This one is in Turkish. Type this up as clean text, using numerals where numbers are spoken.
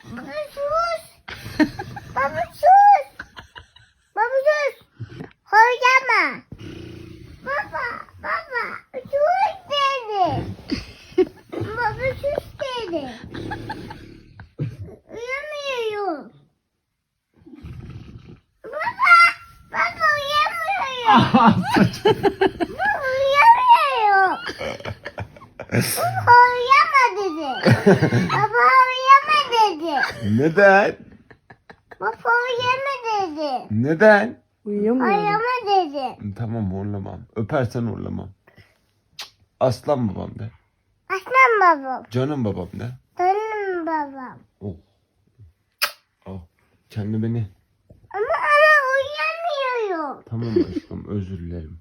Baba sus. Baba sus. Baba sus. Horlama. Baba sus dedi. Baba sus dedi. Uyamıyorum. Baba uyamıyorum. Baba uyamıyorum. Baba uyama dedi. Baba uyama dedi. Neden? Baba uyama dedi. Neden? Uyuyamıyorum. Uyama dedi. Tamam horlamam. Öpersen horlamam. Cık, Aslan babam de. Aslan babam. Canım babam de. Canım babam. Oh. Oh. Kendi beni. Ama uyamıyorum. Tamam aşkım özür dilerim.